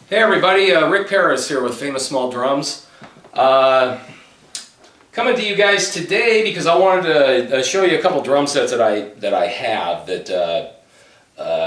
Hey everybody, Rick Paris here with Famous Small Drums. Coming to you guys today because I wanted to show you a couple drum sets that I have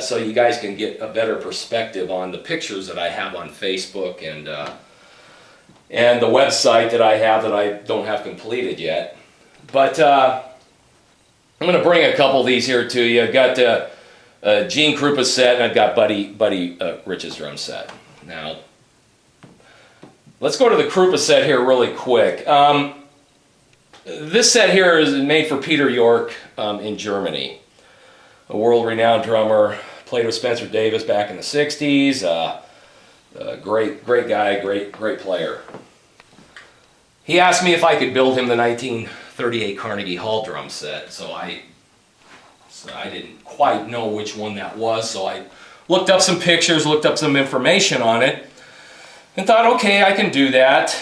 so you guys can get a better perspective on the pictures that I have on Facebook and the website that I have that I don't have completed yet. But I'm going to bring a couple of these here to you. I've got Gene Krupa set, and I've got Buddy Rich's drum set. Now, let's go to the Krupa set here really quick. This set here is made for Peter York in Germany, a world-renowned drummer. Played with Spencer Davis back in the '60s. Great guy, great player. He asked me if I could build him the 1938 Carnegie Hall drum set, so I didn't quite know which one that was, so I looked up some pictures, looked up some information on it, and thought, okay, I can do that.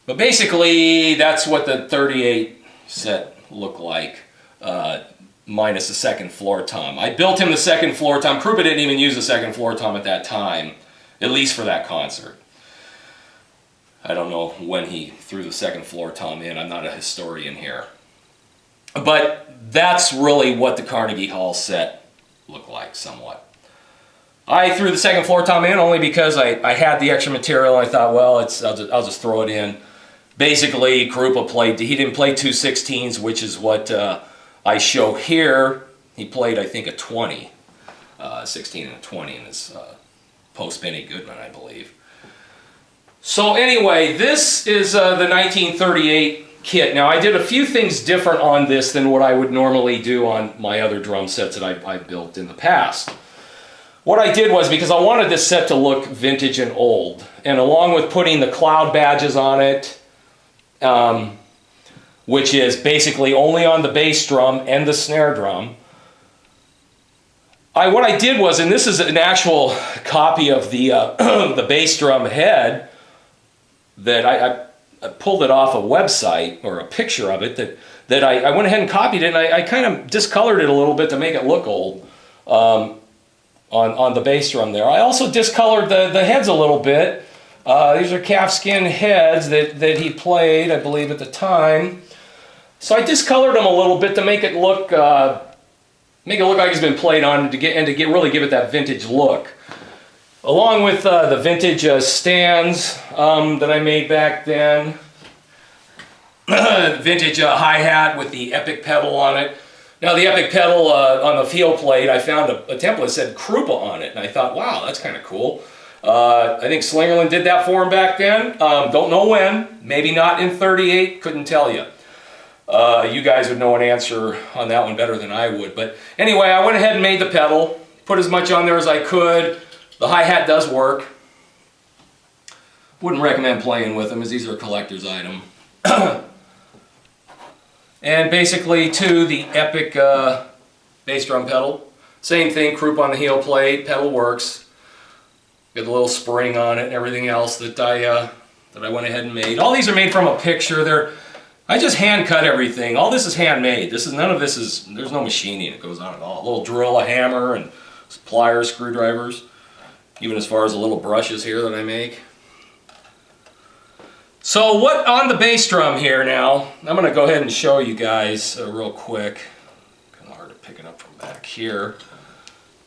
But basically, that's what the 38 set looked like, minus the second floor tom. I built him the second floor tom. Krupa didn't even use the second floor tom at that time, at least for that concert. I don't know when he threw the second floor tom in. I'm not a historian here. But that's really what the Carnegie Hall set looked like, somewhat. I threw the second floor tom in only because I had the extra material. I thought, well, I'll just throw it in. Basically, Krupa played, he didn't play 2/16s, which is what I show here. He played, I think, a 20, 16 and a 20 in his post-Benny Goodman, I believe. So anyway, this is the 1938 kit. Now, I did a few things different on this than what I would normally do on my other drum sets that I've built in the past. What I did was, because I wanted this set to look vintage and old, and along with putting the cloud badges on it, which is basically only on the bass drum and the snare drum, what I did was, and this is an actual copy of the, the bass drum head, that I pulled it off a website, or a picture of it, that I went ahead and copied it, and I kind of discolored it a little bit to make it look old on the bass drum there. I also discolored the heads a little bit. These are calfskin heads that he played, I believe, at the time. So I discolored them a little bit to make it look like it's been played on, to really give it that vintage look. Along with the vintage stands that I made back then. Vintage hi-hat with the Epic pedal on it. Now the Epic pedal on the heel plate, I found a template that said Krupa on it, and I thought, wow, that's kind of cool. I think Slingerland did that for him back then. Don't know when. Maybe not in '38. Couldn't tell you. You guys would know an answer on that one better than I would. But anyway, I went ahead and made the pedal. Put as much on there as I could. The hi-hat does work. Wouldn't recommend playing with them, as these are a collector's item. And basically, too, the Epic bass drum pedal. Same thing, Krupa on the heel plate. Pedal works. Got the little spring on it and everything else that I went ahead and made. All these are made from a picture. I just hand cut everything. All this is handmade. None of this is. There's no machining that goes on at all. A little drill, a hammer, and pliers, screwdrivers. Even as far as the little brushes here that I make. So what on the bass drum here now, I'm going to go ahead and show you guys real quick. Kind of hard to pick it up from back here.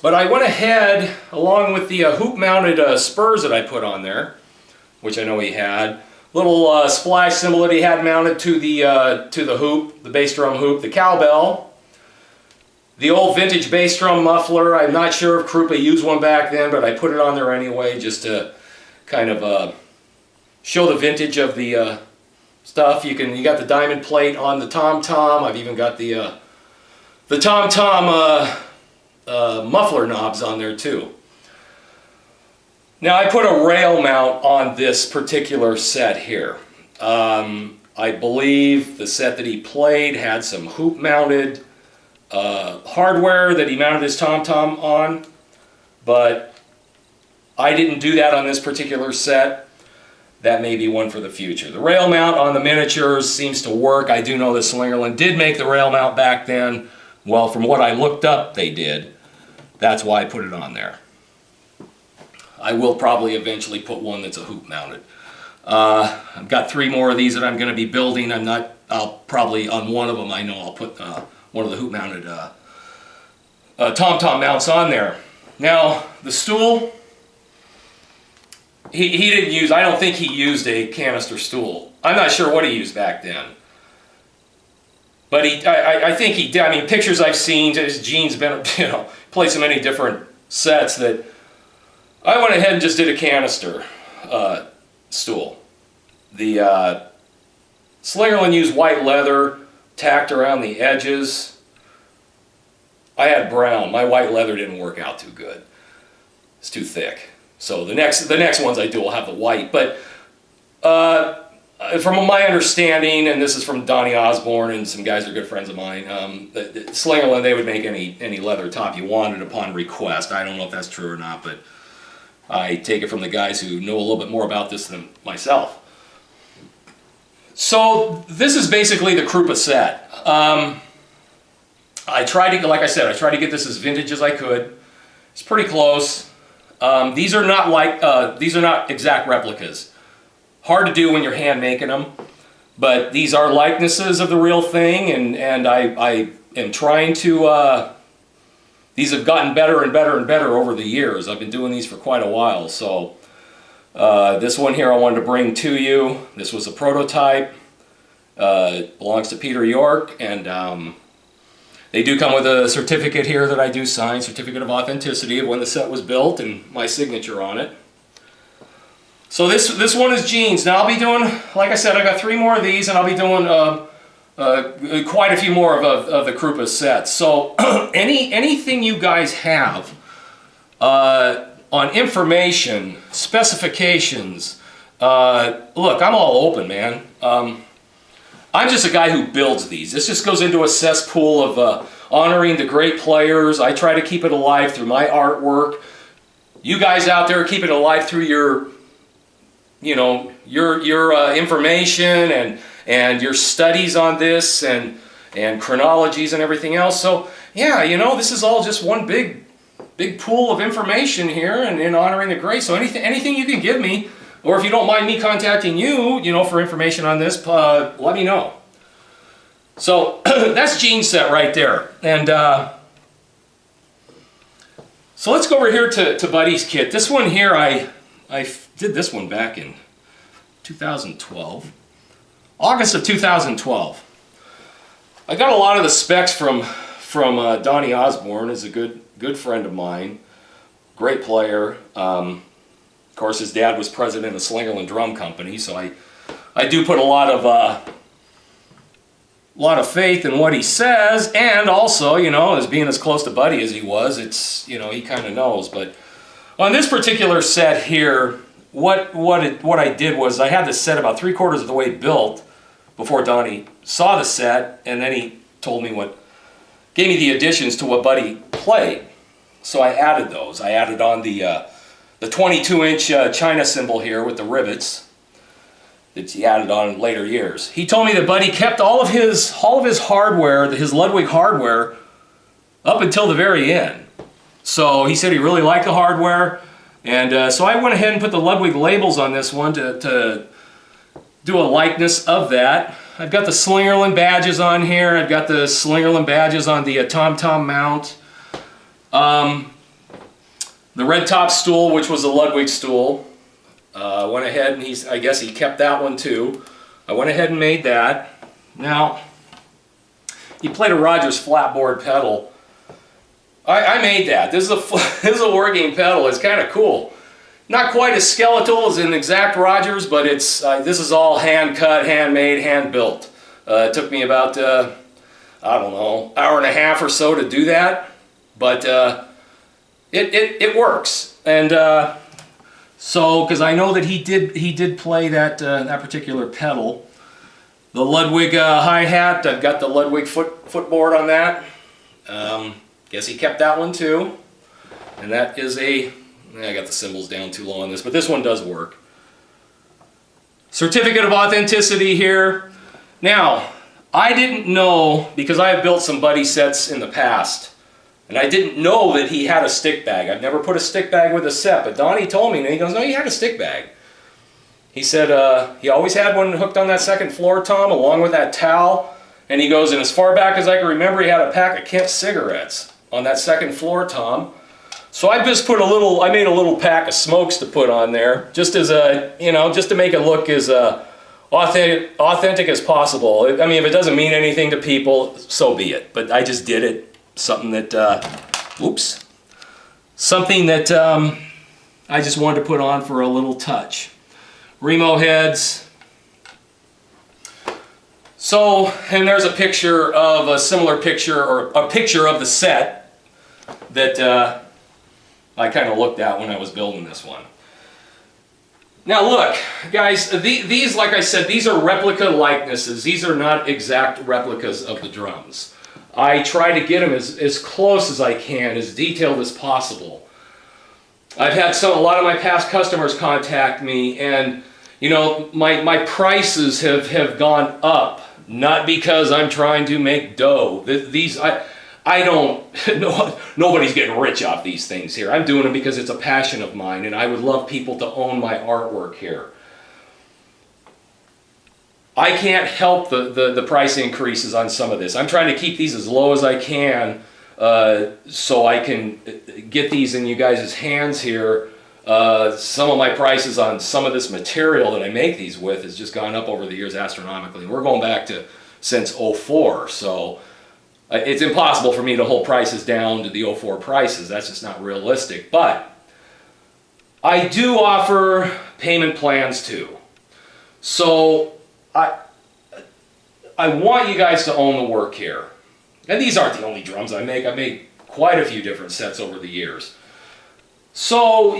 But I went ahead, along with the hoop-mounted spurs that I put on there, which I know he had, little splash cymbal that he had mounted to the hoop, the bass drum hoop, the cowbell, the old vintage bass drum muffler. I'm not sure if Krupa used one back then, but I put it on there anyway just to kind of show the vintage of the stuff. You got the diamond plate on the tom-tom. I've even got the tom-tom muffler knobs on there too. Now I put a rail mount on this particular set here. I believe the set that he played had some hoop-mounted hardware that he mounted his tom-tom on, but I didn't do that on this particular set. That may be one for the future. The rail mount on the miniatures seems to work. I do know that Slingerland did make the rail mount back then. Well, from what I looked up, they did. That's why I put it on there. I will probably eventually put one that's a hoop mounted. I've got 3 more of these that I'm going to be building. I'll probably, on one of them, I know I'll put one of the hoop mounted tom-tom mounts on there. Now, the stool, he didn't use, I don't think he used a canister stool. I'm not sure what he used back then. But I think he did. I mean, pictures I've seen, Gene's been, played so many different sets that I went ahead and just did a canister stool. The Slingerland used white leather, tacked around the edges. I had brown. My white leather didn't work out too good. It's too thick. So the next ones I do will have the white. But from my understanding, and this is from Donnie Osborne and some guys who are good friends of mine, Slingerland, they would make any leather top you wanted upon request. I don't know if that's true or not, but I take it from the guys who know a little bit more about this than myself. So this is basically the Krupa set. I tried to, like I said, I tried to get this as vintage as I could. It's pretty close. These are not exact replicas. Hard to do when you're hand making them, but these are likenesses of the real thing, and I am trying to. These have gotten better and better and better over the years. I've been doing these for quite a while. So this one here I wanted to bring to you. This was a prototype. Belongs to Peter York, and they do come with a certificate here that I do sign, certificate of authenticity of when the set was built and my signature on it. So this one is Gene's. Now I'll be doing, like I said, I got 3 more of these, and I'll be doing quite a few more of the Krupa sets. So anything you guys have on information, specifications, look, I'm all open, man. I'm just a guy who builds these. This just goes into a cesspool of honoring the great players. I try to keep it alive through my artwork. You guys out there keep it alive through your information and your studies on this and chronologies and everything else. So yeah, this is all just one big pool of information here and in honoring the great. So anything you can give me, or if you don't mind me contacting you, for information on this, let me know. So that's Gene's set right there. And so let's go over here to Buddy's kit. This one here, I did this one back in 2012. August of 2012. I got a lot of the specs from Donnie Osborne, is a good friend of mine, great player. Of course, his dad was president of Slingerland Drum Company, so I do put a lot of faith in what he says, and also, as being as close to Buddy as he was, it's he kind of knows. But on this particular set here, what I did was I had this set about 3/4 of the way built before Donnie saw the set, and then he told me gave me the additions to what Buddy played. So I added those. I added on the 22-inch China cymbal here with the rivets that he added on in later years. He told me that Buddy kept all of his hardware, his Ludwig hardware, up until the very end. So he said he really liked the hardware, and so I went ahead and put the Ludwig labels on this one to do a likeness of that. I've got the Slingerland badges on here. I've got the Slingerland badges on the tom-tom mount. The red top stool, which was a Ludwig stool, went ahead and I guess he kept that one too. I went ahead and made that. Now, he played a Rogers flatboard pedal. I made that. This is a working pedal. It's kind of cool. Not quite as skeletal as an exact Rogers, but it's this is all hand cut, handmade, hand built. It took me about I don't know, hour and a half or so to do that, but it works. And so because I know that he did play that that particular pedal, the Ludwig hi-hat. I've got the Ludwig footboard on that. Guess he kept that one too, and that is I got the cymbals down too low on this, but this one does work. Certificate of authenticity here. Now, I didn't know, because I have built some Buddy sets in the past, And I didn't know that he had a stick bag. I've never put a stick bag with a set, but Donnie told me, and he goes, no, he had a stick bag. He said he always had one hooked on that second floor tom along with that towel. And he goes, and as far back as I can remember, he had a pack of Kent cigarettes on that second floor tom. So I just put I made a little pack of smokes to put on there, just as a, just to make it look as authentic as possible. I mean, if it doesn't mean anything to people, so be it. But I just did it. Something that, something that I just wanted to put on for a little touch. Remo heads. So, and there's a picture of a similar picture, or a picture of the set that I kind of looked at when I was building this one. Now look, guys, these, like I said, these are replica likenesses. These are not exact replicas of the drums. I try to get them as close as I can, as detailed as possible. I've had a lot of my past customers contact me, and my prices have gone up, not because I'm trying to make dough. I don't, nobody's getting rich off these things here. I'm doing them because it's a passion of mine, and I would love people to own my artwork here. I can't help the price increases on some of this. I'm trying to keep these as low as I can so I can get these in you guys' hands here. Some of my prices on some of this material that I make these with has just gone up over the years astronomically. We're going back to since 04, so it's impossible for me to hold prices down to the 04 prices. That's just not realistic. But I do offer payment plans too. So I want you guys to own the work here. And these aren't the only drums I make. I've made quite a few different sets over the years. So,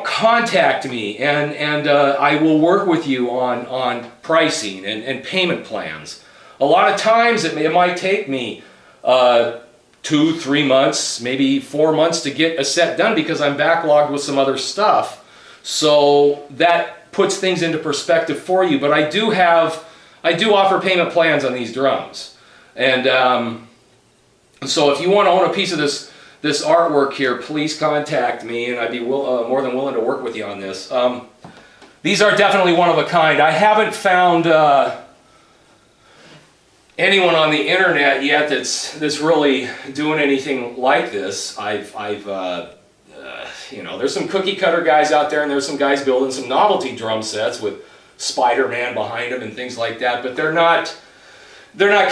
contact me, and I will work with you on pricing and payment plans. A lot of times it might take me 2-3 months, maybe 4 months to get a set done because I'm backlogged with some other stuff. So that puts things into perspective for you. But I do offer payment plans on these drums. And so if you want to own a piece of this artwork here, please contact me, and I'd be more than willing to work with you on this. These are definitely one of a kind. I haven't found anyone on the internet yet that's really doing anything like this. There's some cookie cutter guys out there, and there's some guys building some novelty drum sets with Spider-Man behind them and things like that, but they're not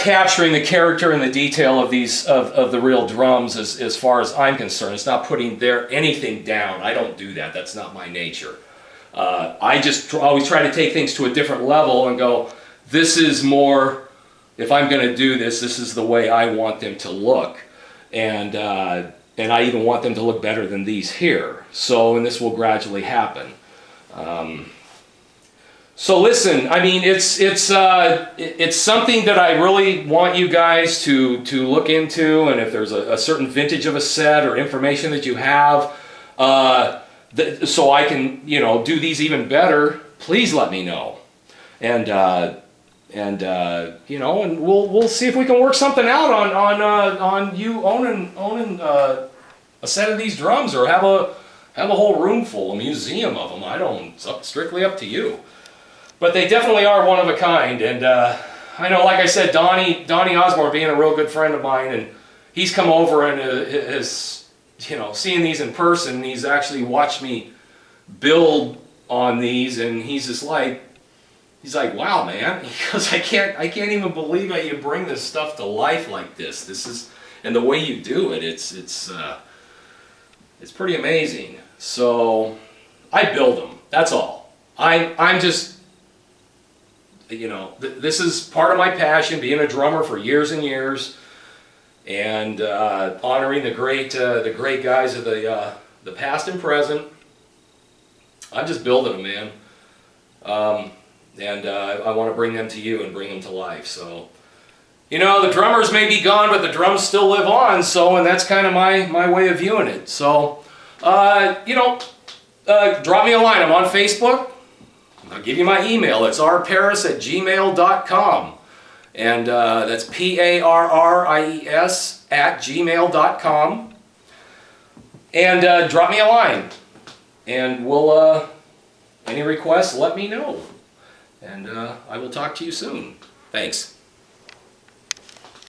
capturing the character and the detail of these of the real drums as far as I'm concerned. It's not putting anything down. I don't do that. That's not my nature. I just always try to take things to a different level and go, this is more, if I'm going to do this, this is the way I want them to look. And I even want them to look better than these here. So, and this will gradually happen. So listen, I mean, it's something that I really want you guys to look into, and if there's a certain vintage of a set or information that you have, so I can do these even better, please let me know, and we'll see if we can work something out on you owning a set of these drums, or have a whole room full, a museum of them. It's strictly up to you. But they definitely are one of a kind, and I know, like I said, Donnie Osborne being a real good friend of mine, and he's come over and has, seeing these in person, he's actually watched me build on these, and he's like, wow, man, because I can't even believe that you bring this stuff to life like this. This is, and the way you do it, it's pretty amazing. So I build them. That's all. I'm just. This is part of my passion, being a drummer for years and years, and honoring the great guys of the past and present. I'm just building them, man, and I want to bring them to you and bring them to life. So, the drummers may be gone, but the drums still live on. So, and that's kind of my way of viewing it. So, drop me a line. I'm on Facebook. I'll give you my email. It's rparis@gmail.com. And that's parries@gmail.com. And drop me a line. And we'll, any requests, let me know. And I will talk to you soon. Thanks.